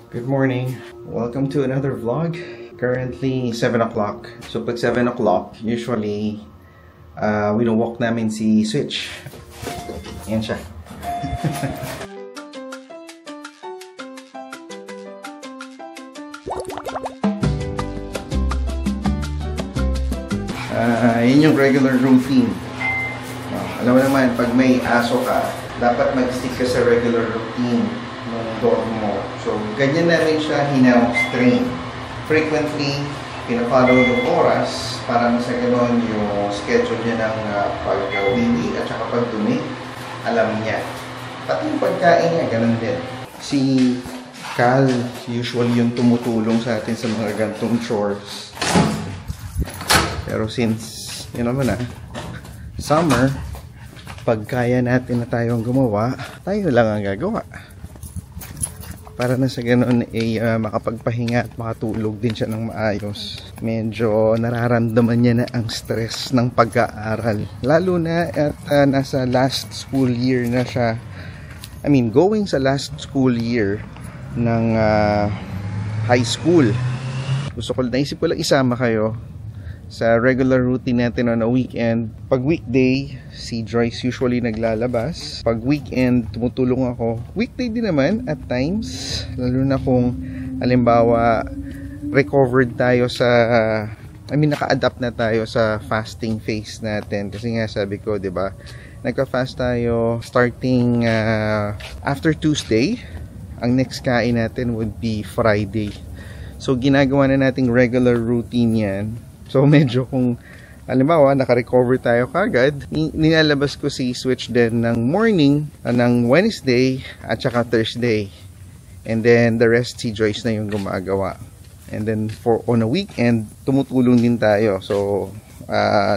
Good morning. Welcome to another vlog. Currently 7 o'clock. So pag 7 o'clock, usually winowalk namin si Switch. Ayan siya. Yun yung regular routine. Alam mo naman, pag may aso ka, dapat mag-stick ka sa regular routine ng dorm mo. So, ganyan na rin siya hinaw-strain. Frequently, pinafollow yung oras para sa gano'n yung schedule niya ng pag-wiwi at saka pag-dumi. Alam niya. Pati yung pagkain niya, ganun din. Si Cal, usually yung tumutulong sa atin sa mga gantong chores. Pero since, yun naman summer, pag kaya natin na tayong gumawa, tayo lang ang gagawa. Para na sa ganoon makapagpahinga at makatulog din siya ng maayos. Medyo nararamdaman niya na ang stress ng pag-aaral. Lalo na at nasa last school year na siya. I mean, going sa last school year ng high school. Naisip ko lang isama kayo sa regular routine natin on a weekend. Pag weekday, si Joyce usually naglalabas. Pag weekend, tumutulong ako. Weekday din naman at times, lalo na kung halimbawa recovered tayo sa naka-adapt na tayo sa fasting phase natin. Kasi nga sabi ko, 'di ba? Nagka-fast tayo starting after Tuesday. Ang next kain natin would be Friday. So ginagawa na nating regular routine 'yan. So medyo kung halimbawa naka-recover tayo kagad, nilalabas ko si Switch din ng morning ng Wednesday at saka Thursday. And then the rest si Joyce na yung gumagawa. And then on a weekend, tumutulong din tayo. So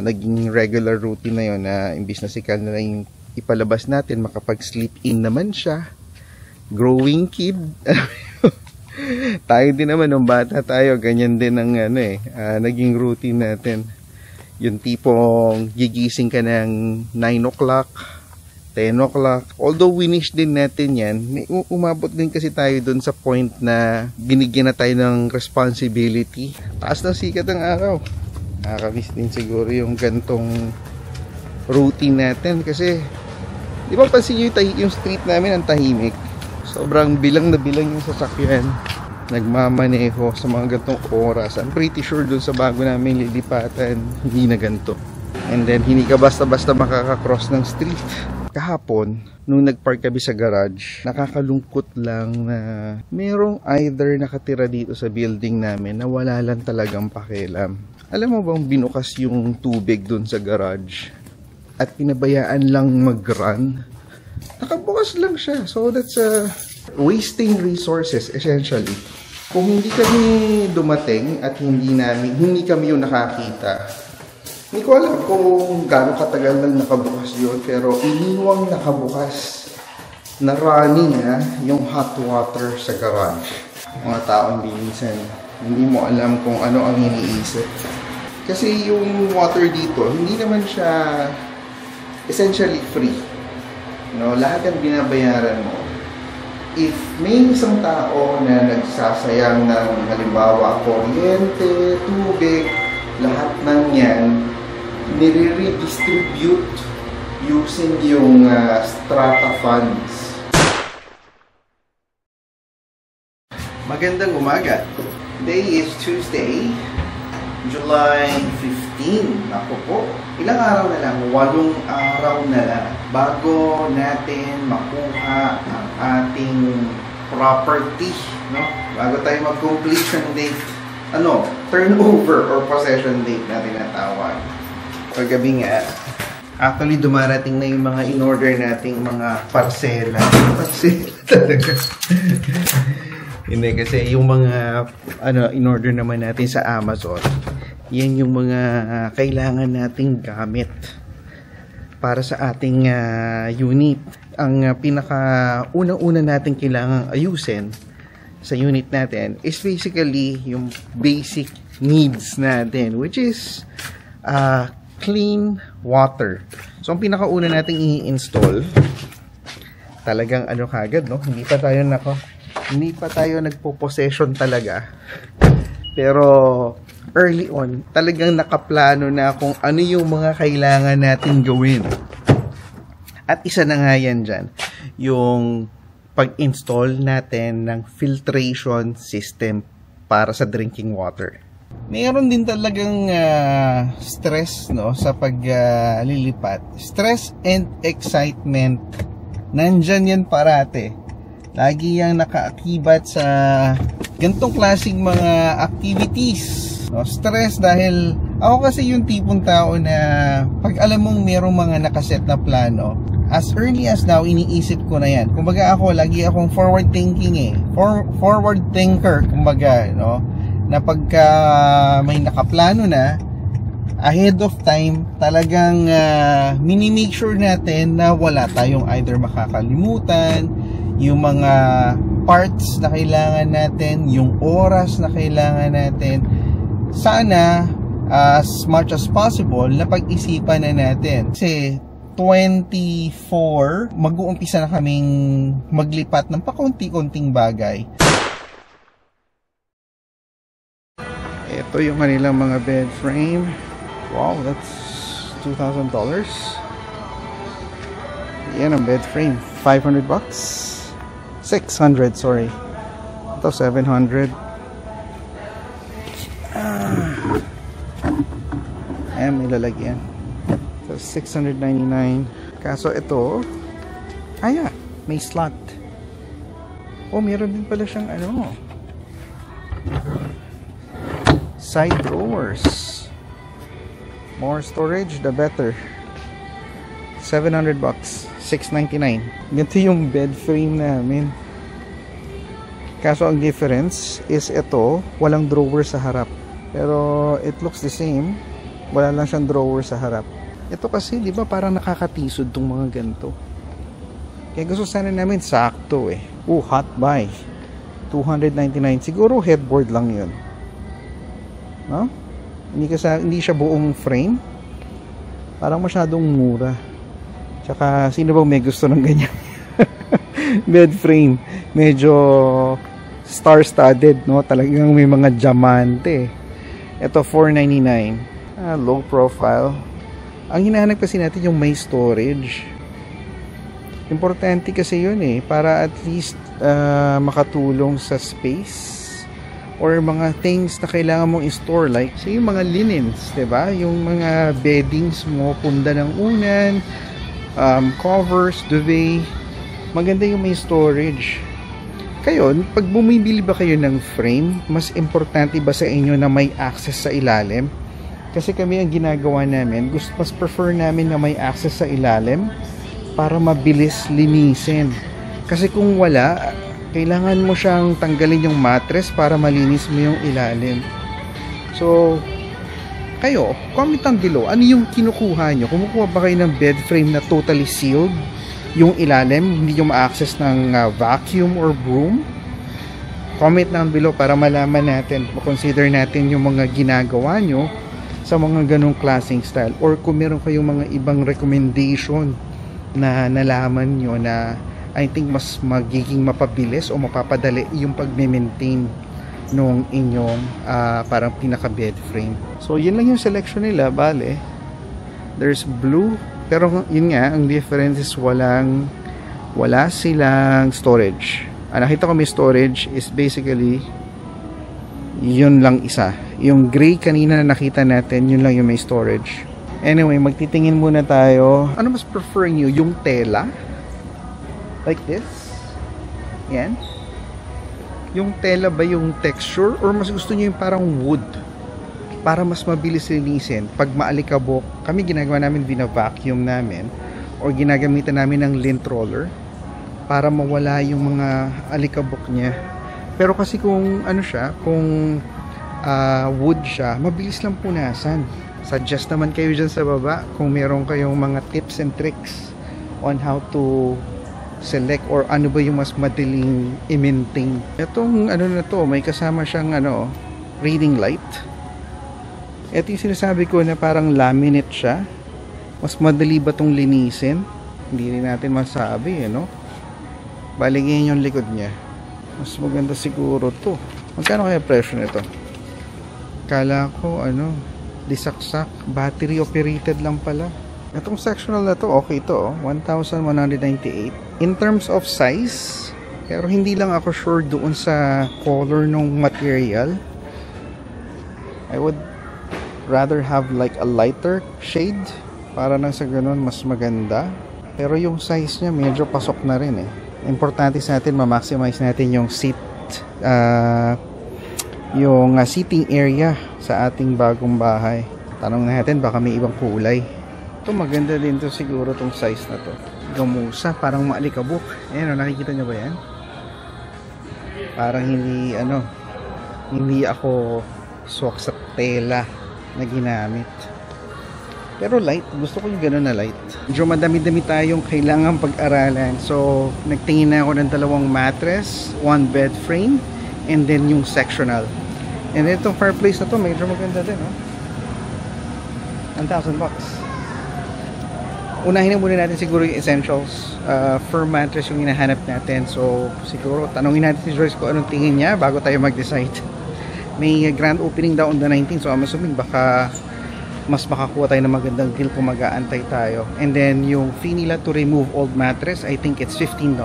naging regular routine na yun na imbis na si Cal na yung ipalabas natin, makapag-sleep in naman siya. Growing kid. Tayo din naman nung bata tayo, ganyan din ang naging routine natin. Yung tipong gigising ka ng 9 o'clock, 10 o'clock. Although winish din natin yan, umabot din kasi tayo dun sa point na binigyan na tayo ng responsibility. Taas ng sikat ng araw. Nakakamiss din siguro yung gantong routine natin kasi di ba pansin nyo yung street namin ang tahimik. Sobrang bilang na bilang yung sasakyan. Nagmamaneho sa mga gantong oras. I'm pretty sure dun sa bago namin lilipatan, hindi na ganito. And then, hindi ka basta-basta makaka-cross ng street. Kahapon, nung nagpark kami sa garage, nakakalungkot lang na merong either nakatira dito sa building namin na wala lang talagang pakialam. Alam mo bang binukas yung tubig dun sa garage at pinabayaan lang mag-run? Nakabukas lang siya. So that's wasting resources essentially. Kung hindi kami dumating at hindi kami yung nakakita, hindi ko alam kung gaano katagal lang nakabukas yun, pero iniwang nakabukas na running yung hot water sa garage. Mga taong minsan hindi mo alam kung ano ang iniisip. Kasi yung water dito, hindi naman siya essentially free. No, lahat ng binabayaran mo. If may isang tao na nagsasayang ng halimbawa kuryente, tubig, lahat ng yan nire-redistribute using yung strata funds. Magandang umaga. Today is Tuesday, July 15. Ako po, ilang araw na lang, 8 araw na lang bago natin makuha ang ating property, no? Bago tayo mag-completion date, turnover or possession date na tinatawag. Kagabi nga, actually dumarating na yung mga in-order nating mga parsela. Parsela talaga. Hindi kasi yung mga in-order naman natin sa Amazon, yan yung mga kailangan nating gamit para sa ating unit. Ang pinaka unang-una natin kailangang ayusin sa unit natin is basically yung basic needs natin, which is clean water. So ang pinakauna nating i-install, talagang kagad, no? Hindi pa tayo Hindi pa tayo nagpo-possession talaga. Pero early on, talagang nakaplano na kung ano yung mga kailangan natin gawin. At isa na nga yan dyan, yung pag-install natin ng filtration system para sa drinking water. Mayroon din talagang stress, no, sa paglilipat. Stress and excitement, nandyan yan parate. Lagi yang nakaakibat sa ganitong klaseng mga activities. No, stress dahil ako kasi yung tipong tao na pag alam mong merong mga nakaset na plano, as early as now, iniisip ko na yan. Kumbaga ako, lagi akong forward thinking forward thinker, kumbaga, no? Na pagka may nakaplano na, ahead of time, talagang mini-make sure natin na wala tayong either makakalimutan, yung mga parts na kailangan natin, yung oras na kailangan natin. Sana, as much as possible, na pag-isipan na natin. Kasi, 24, mag-uumpisa na kaming maglipat ng pakunti-kunting bagay. Ito yung kanilang mga bed frame. Wow, that's $2,000. Yan ang bed frame. 500 bucks. 600, sorry. Ito 700. Ayan, may lalagyan. So, 699. Kaso ito, may slot. Oh, meron din pala siyang side drawers. More storage, the better. 700 bucks. 699. Ganito yung bed frame namin. Kaso ang difference is ito, walang drawer sa harap. Pero it looks the same. Wala lang siyang drawer sa harap. Ito kasi, di ba, parang nakakatisod tong mga ganito. Kaya gusto sana namin sakto eh. Hot buy. 299. Siguro headboard lang yun. No? Hindi siya buong frame. Parang masyadong mura. Tsaka, sino bang may gusto ng ganyan? Bed frame. Medyo star-studded, no? Talagang may mga diamante. Ito, $499. Low profile. Ang hinahanap kasi natin yung may storage. Importante kasi yun eh, para at least makatulong sa space or mga things na kailangan mong i-store, like say yung mga linens, diba? Yung mga beddings mo, punda ng unan, covers, duvet. Maganda yung may storage. Kayo, pag bumibili ba kayo ng frame, mas importante ba sa inyo na may access sa ilalim? Kasi kami ang ginagawa namin, mas prefer namin na may access sa ilalim para mabilis linisin. Kasi kung wala, kailangan mo siyang tanggalin yung mattress para malinis mo yung ilalim. So, kayo, comment down below, ano yung kinukuha nyo? Kumukuha ba kayo ng bed frame na totally sealed? Yung ilalim, hindi nyo ma-access ng vacuum or broom? Comment down below para malaman natin, consider natin yung mga ginagawa nyo sa mga ganong klaseng style, or kung meron kayong mga ibang recommendation na nalaman nyo na I think mas magiging mapabilis o mapapadali yung pagme-maintain nung inyong parang pinaka bed frame. So yun lang yung selection nila. Bale, there's blue, pero yun nga, ang difference is wala silang storage. Nakita ko may storage is basically yun lang isa. Yung gray kanina na nakita natin, yun lang yung may storage. Anyway, magtitingin muna tayo. Ano mas prefer nyo? Yung tela? Like this? Yan. Yung tela ba yung texture? Or mas gusto nyo yung parang wood? Para mas mabilis linisin. Pag maalikabok, kami ginagawa namin, bina-vacuum namin. Or ginagamitan namin ng lint roller. Para mawala yung mga alikabok niya. Pero kasi kung ano siya, kung wood siya, mabilis lang punasan. Suggest naman kayo dyan sa baba kung meron kayong mga tips and tricks on how to select or ano ba yung mas madaling i-maintain. Itong ano na to, may kasama siyang reading light. Ito yung sinasabi ko na parang laminate siya. Mas madali ba tong linisin? Hindi rin natin masabi, Baligyan yung likod niya. Mas maganda siguro to. Magkano kaya presyo nito? Kala ko ano, disaksak, battery operated lang pala. Itong sectional na to, okay to, 1,198. In terms of size, pero hindi lang ako sure doon sa color ng material. I would rather have like a lighter shade para nang sa ganun mas maganda. Pero yung size niya medyo pasok na rin eh. Importante sa atin ma-maximize natin yung seat seating area sa ating bagong bahay. Tanong natin baka may ibang kulay. Ito maganda din to siguro tong size na to. Gamusa, parang maalikabok. Ayan o, nakikita nyo ba yan? Parang hindi ako swak sa tela na ginamit. Pero light, gusto ko yung gano'n na light. Medyo madami-dami tayong kailangan pag-aralan. So, nagtingin na ako ng dalawang mattress, one bed frame, and then yung sectional. And itong fireplace na to, medyo maganda din, oh. 1,000 bucks. Unahin na muna natin siguro yung essentials. Firm mattress yung hinahanap natin. So, siguro, tanongin natin si Joyce kung anong tingin niya bago tayo mag-decide. May grand opening daw on the 19th. So, I'm assuming baka mas makakuha tayo ng magandang deal kung mag-aantay tayo. And then yung fee nila to remove old mattress, I think it's $15.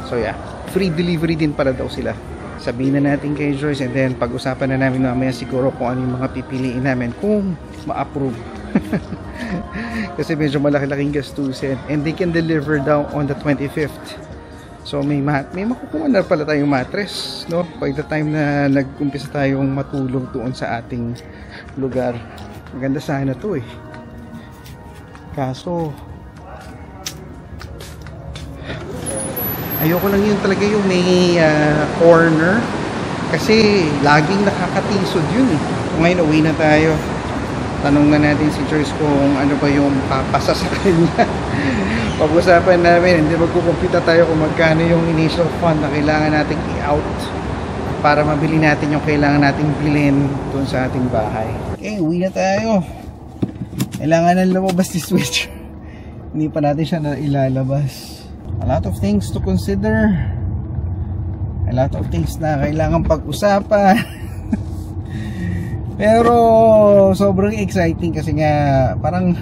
So yeah, free delivery din para daw sila. Sabihin na natin kay Joyce and then pag-usapan na namin mamaya siguro kung ano yung mga pipiliin namin kung ma-approve. Kasi medyo malaki-laking gastusin and they can deliver daw on the 25th. So may makukuha na pala tayong mattress, no? By the time na nag-umpisa tayong matulog doon sa ating lugar. Maganda sana to eh. Kaso ayoko lang yun talaga yung may corner kasi laging nakakatisod yun eh. Ngayon uwi na tayo. Tanong na natin si Joyce kung ano ba yung papasa sa kanya. Pag-usapan namin, hindi magkukumpita tayo kung magkano yung initial fund na kailangan nating i-out para mabili natin yung kailangan nating bilhin doon sa ating bahay. Okay, uwi na tayo. Kailangan na lumabas si Switch. Hindi pa natin siya na ilalabas. A lot of things to consider. A lot of things na kailangan pag-usapan. Pero sobrang exciting kasi nga parang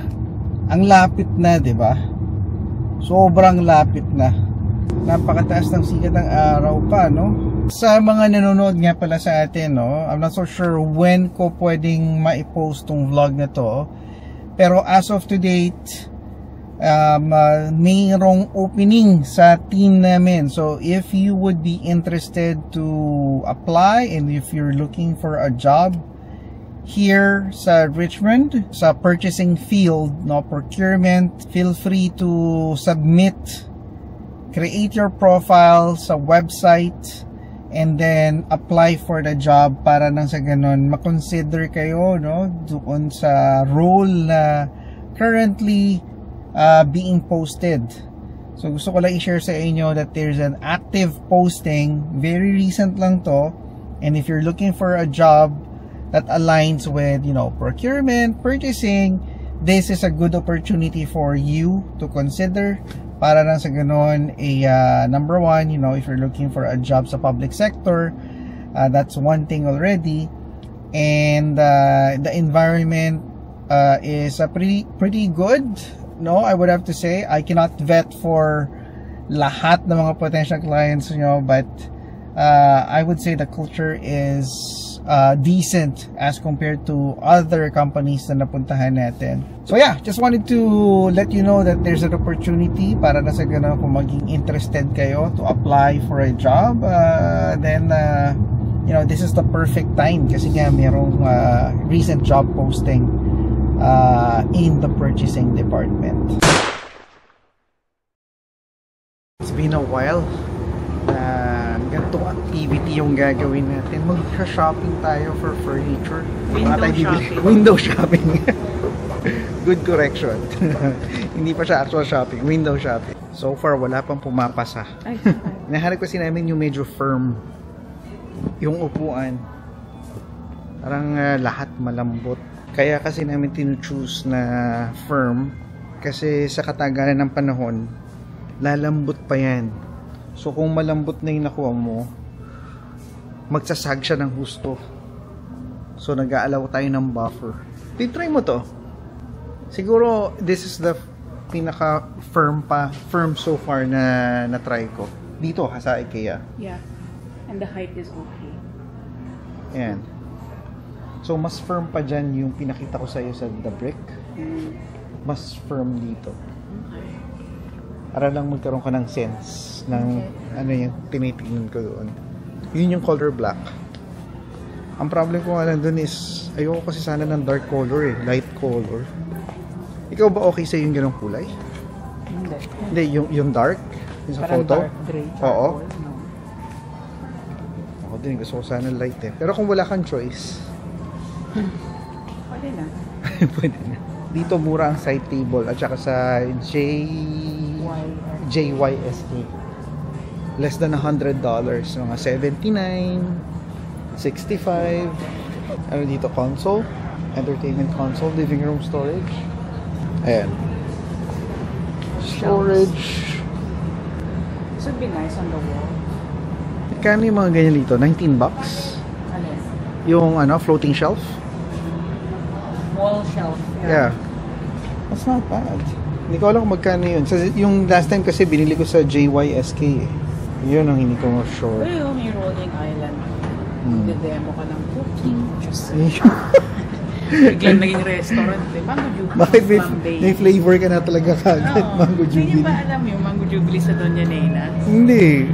ang lapit na, 'di ba? Sobrang lapit na. Napakataas ng sikat ng araw pa, no? Sa mga nanonood nga pala sa atin, no? I'm not so sure when ko pwedeng ma-post tong vlog na to. Pero as of to date, mayroong opening sa team namin. So if you would be interested to apply and if you're looking for a job here sa Richmond, sa purchasing field, no, procurement, feel free to submit, create your profile sa website, and then apply for the job para nang sa ganon makonsider kayo, no, doon sa role na currently being posted. So gusto ko lang i-share sa inyo that there's an active posting, very recent lang to, and if you're looking for a job that aligns with, you know, procurement, purchasing, this is a good opportunity for you to consider para lang sa ganon number one, you know, if you're looking for a job sa public sector, that's one thing already. And the environment is pretty good, no, I would have to say. I cannot vet for lahat ng mga potential clients, you know, but I would say the culture is decent as compared to other companies na napuntahan natin. So yeah, just wanted to let you know that there's an opportunity para na sa ganun kung maging interested kayo to apply for a job, then you know, this is the perfect time kasi nga merong recent job posting in the purchasing department. It's been a while ganitong activity yung gagawin natin. Mag-shopping tayo for furniture. Window shopping. Good correction. Hindi pa siya actual shopping, window shopping. So far wala pang pumapasa. Nahanap kasi namin yung medyo firm yung upuan. Parang lahat malambot. Kaya kasi namin tinu-choose na firm kasi sa katagalan ng panahon lalambot pa yan. So kung malambot na yung nakuha mo, magsasag siya ng husto. So nag-aalaw tayo ng buffer. Titry mo to. Siguro this is the pinaka firm so far na na-try ko. Dito sa IKEA. Yeah. And the height is okay. Ayan. So mas firm pa dyan yung pinakita ko sa iyo sa The Brick. Mas firm dito. Okay. Para lang magkaroon ka ng sense ng ano yung tinitingnan ko doon. Yun yung color black. Ang problem ko nga lang doon is ayoko kasi sana ng dark color light color. Ikaw ba okay sa yung ganong kulay? Hindi. Hindi, yung dark? Yung sa Parang photo? dark gray. Oo. No. Ako din, gusto ko sana light Pero kung wala kang choice, Pwede na. pwede na. Dito mura ang side table at saka sa JYSK. Less than $100. Mga 79, 65. Ano dito? Console. Entertainment console. Living room storage. Ayan. Storage. This would be nice on the wall. Kano yung mga ganyan dito? $19? Alin? Yung ano, floating shelf? Wall shelf. Yeah. That's not bad. Hindi ko alam kung magkano yun. Yung last time kasi binili ko sa JYSK eh. Yun ang hindi ko sure. Pero may rolling island. Demo ka ng cooking. Just biglang naging restaurant. Mango Jubilee. Bakit may flavor ka na talaga kagad? Oo. Mango Jubilee. Hindi ba alam yung Mango Jubilee sa Doña Nena? Hindi.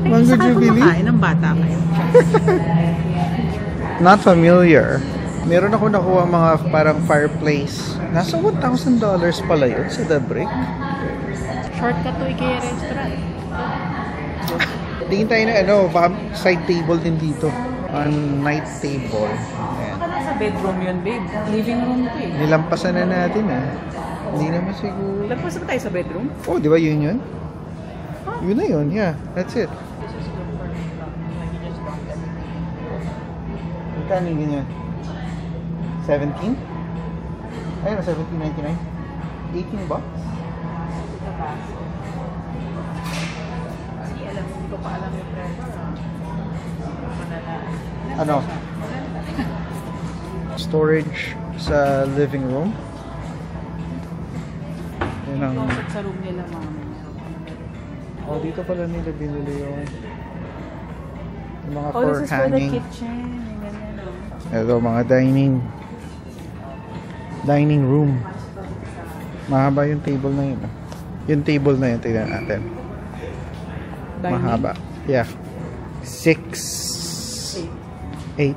Mango Jubilee? Kumakain ng bata kayo. Not familiar. Meron ako nakuha mga parang fireplace. Nasa $1,000 pala yun sa The Brick. Shortcut to IKEA restaurant. Tingin tayo na ano, side table din dito. On night table. Ayan. Baka nasa bedroom yun, babe. Living room to eh. Nilampasan na natin Hindi naman siguro. Lagpas ba tayo sa bedroom? Oh, di ba yun yun? Yun na yun, yeah. That's it. This is good for me. Like you just don't get it. Magkano yung ganyan? 17? Ayun, 17.99. $18? Kasi alam mo, hindi ko pa alam yung price. Ano? Storage sa living room. Yun ang... Closet sa room nila, mama. Oh, dito pala nila binili yung mga Oh, for this is for the hanging. kitchen. Yung ganyan, Ito, mga dining room. Mahaba yung table na yun. Yung table na yun, tignan natin. Dining? Mahaba. Yeah. 6, 8.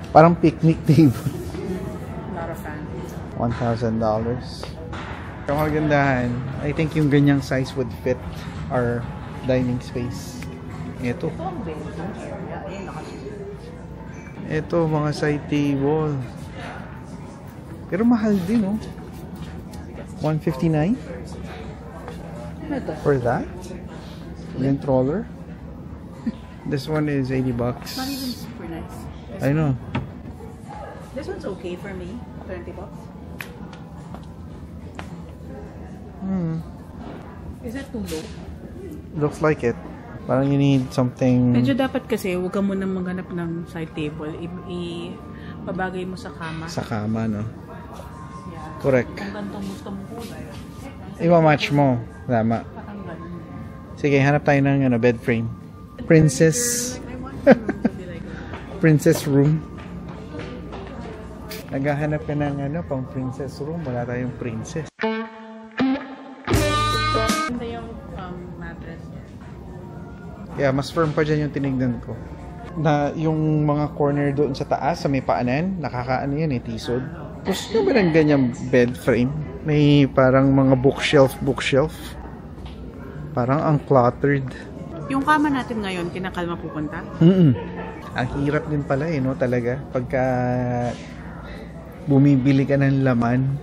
Parang picnic table. Not a fan. $1,000. Ang kagandahan, I think yung ganyang size would fit our dining space. Ito. Ito ang bedroom area. Ayun, Ito, mga side table. Pero mahal din, oh. $159 Ano ito? for that. Lint roller. This one is $80. Not even super nice. I know. This one's okay for me. $20. Is that too low? Looks like it. Parang you need something... Medyo dapat kasi, huwag ka munang maghanap ng side table. Pabagay mo sa kama. Sa kama, no? Yeah. Correct. Kung gantong gusto mo kulay. Iba-match mo. Tama. Parang ganun. Sige, hanap tayo ng bed frame. Princess. I want the room to be like that. Princess room. Naghahanap ka ng pang princess room. Wala tayong princess. Ganda yung mattress. Yeah, mas firm pa dyan yung tinignan ko. Na yung mga corner doon sa taas, sa may paanan, nakakaano yan tisod. Gusto nyo ba ng ganyang bed frame? May parang mga bookshelf. Parang uncluttered. Yung kama natin ngayon, kinakalma pupunta? Ang hirap din pala no, talaga. Pagka bumibili ka ng laman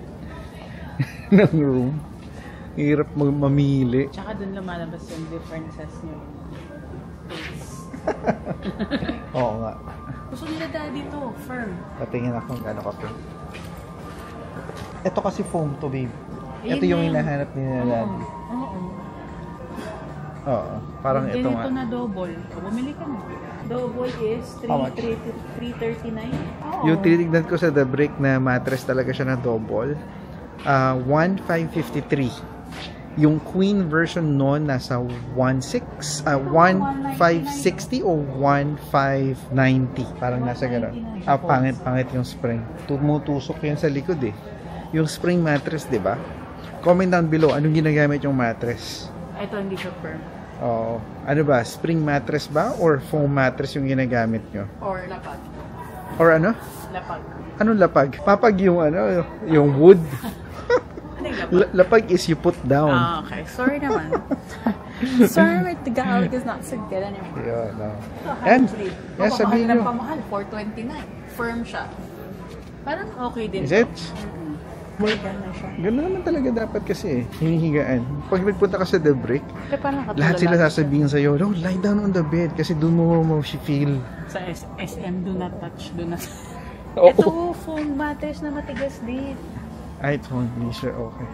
ng room, hirap mamili. Tsaka dun lumalabas yung differences nyo. Oo nga. Gusto nila daddy to, firm. Patingin ako kung gaano ka firm. Ito kasi foam to, babe. Ito yung hinahanap nila lagi. Oo. Oo. Parang ito nga. Ganito na double. Bumili ka na. Double is How much? 339. Oo. Yung tinitignan ko sa The Brick na mattress talaga siya na double. 1,553. Yung queen version noon nasa 1,560 o 1,590. Parang nasa gano'n. Pangit yung spring. Tumutusok yun sa likod eh. Yung spring mattress, di ba? Comment down below, anong ginagamit yung mattress? Ito hindi siya firm. Oo. Ano ba? Spring mattress ba? Or foam mattress yung ginagamit nyo? Or lapag. Or ano? Lapag. Anong lapag? Papag yung ano, yung wood. Ano yung lapag? Lapag is you put down. Okay. Sorry naman. Sorry, my Tagalog is not so good anymore. Yun, no. And, Yan, sabihin nyo. Pamahal, 429. Firm siya. Parang okay din. Is it? Ganda siya. Gano'n naman talaga dapat kasi eh. Hinihigaan. Pag nagpunta ka sa The Brick, lahat sila sasabihin sa'yo, no, lie down on the bed kasi doon mo feel. Sa SM, do not touch, do not. Oo. Ito, foam mattress na matigas din. Ay, ito, hindi siya okay.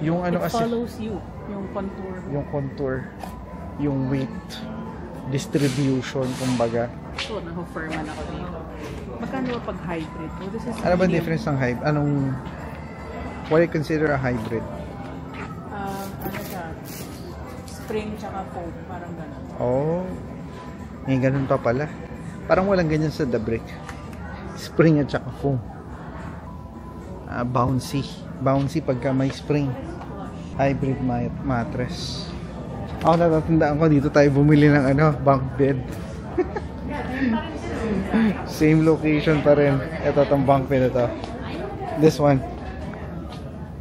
Yung ano It kasi, follows you, yung contour. yung contour, yung weight, distribution, kumbaga. So, naka-firman ako dito. Magkano ba pag hybrid? Oh, this is Ano ba medium. difference ng hybrid? What do you consider a hybrid? Ano siya? Spring tsaka foam, parang gano'n. Oh, may ganun pa pala. Parang walang ganyan sa The Brick. Spring at saka foam. Bouncy. Bouncy pagka may spring. Hybrid mattress. Ako natatandaan ko dito tayo bumili ng bunk bed. Same location pa rin. Ito tong bunk bed ito. This one.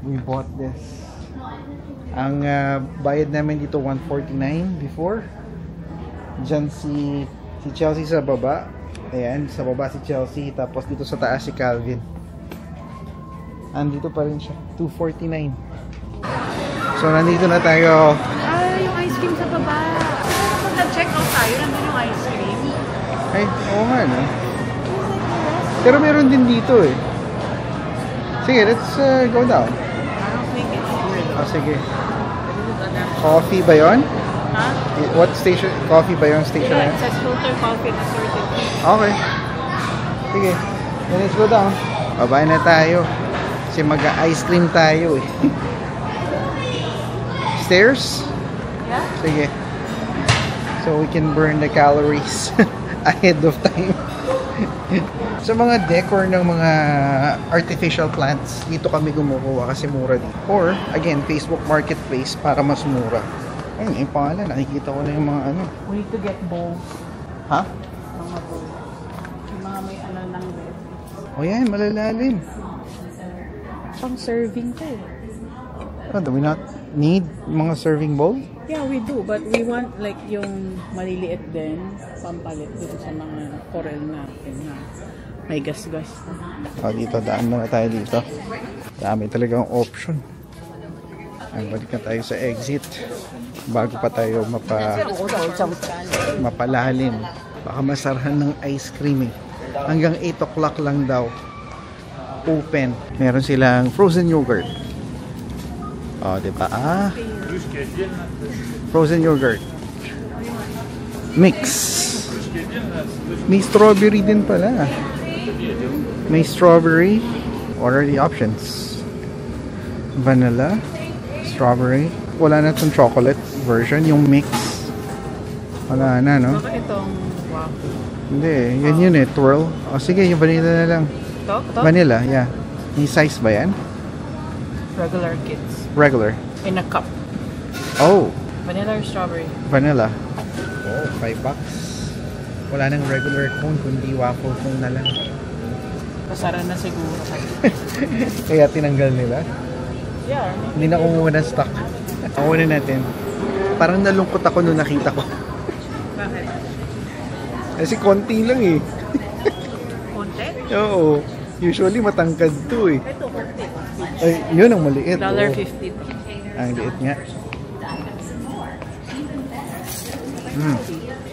We bought this. Ang bayad namin dito 149 before. Diyan si Chelsea sa baba. Ayan, sa baba si Chelsea. Tapos dito sa taas si Calvin. Andito pa rin siya. 249. So nandito na tayo. Yung ice cream sa baba. Pag nag-check out tayo, nandun yung ice cream. Ay, oo nga no. Pero meron din dito eh. Sige, let's go down. I don't think it's good. Sige. Coffee ba yun? Ha? What station? Coffee ba yung station na Yeah, yun? it says filter coffee na sorted. Okay. Sige. Then let's go down. Babay na tayo. Kasi mag-ice cream tayo eh. Stairs? Yeah? Sige. So we can burn the calories ahead of time. Sa mga decor ng mga artificial plants, dito kami kumukuha kasi mura dito. Or, again, Facebook Marketplace para mas mura. Ayun, yung pangalan, nakikita ko na yung mga ano. We need to get bowls. Ha? Mga bowls. Yung mga may ng red. O yan, malalalim. Pang serving ko eh. Oh, do we not need mga serving bowl? Yeah, we do. But we want like yung maliliit din, pampalit dito sa mga coral natin na may gas-gas. Oh, dito, daan muna tayo dito. Dami talagang option. Ay, balik na tayo sa exit. Bago pa tayo mapalalim. Baka masarahan ng ice cream eh. Hanggang 8 o'clock lang daw. Open. Meron silang frozen yogurt. Oh, diba? Frozen yogurt. Mix. May strawberry din pala. May strawberry. What are the options? Vanilla. Strawberry. Wala na itong chocolate version. Yung mix. Wala na, no? Baka itong waffle. Hindi, yan yun eh. Twirl. O sige, yung vanilla na lang. Ito? Vanilla, yeah. May size ba yan? Regular kids. Regular. In a cup. Oh, Vanilla or strawberry? vanilla. Oh, $5. Wala nang regular cone, kundi waffle cone na lang. Pasara na siguro. Kaya tinanggal nila. Yeah. Hindi na kumuha ng stock. Kukunin natin. Parang nalungkot ako nung nakita ko. Bakit? Kasi konti lang eh. Konti? Oo. Usually matangkad to eh. Ito, konti. Ay, yun ang maliit. $1.50. Ang liit nga.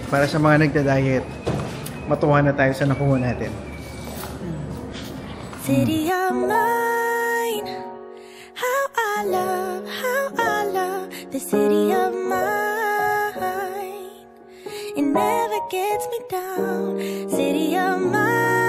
Para sa mga nagda-diet, matuwa na tayo sa nakuha natin. city of mine. How I love the city of mine. It never gets me down, city of mine.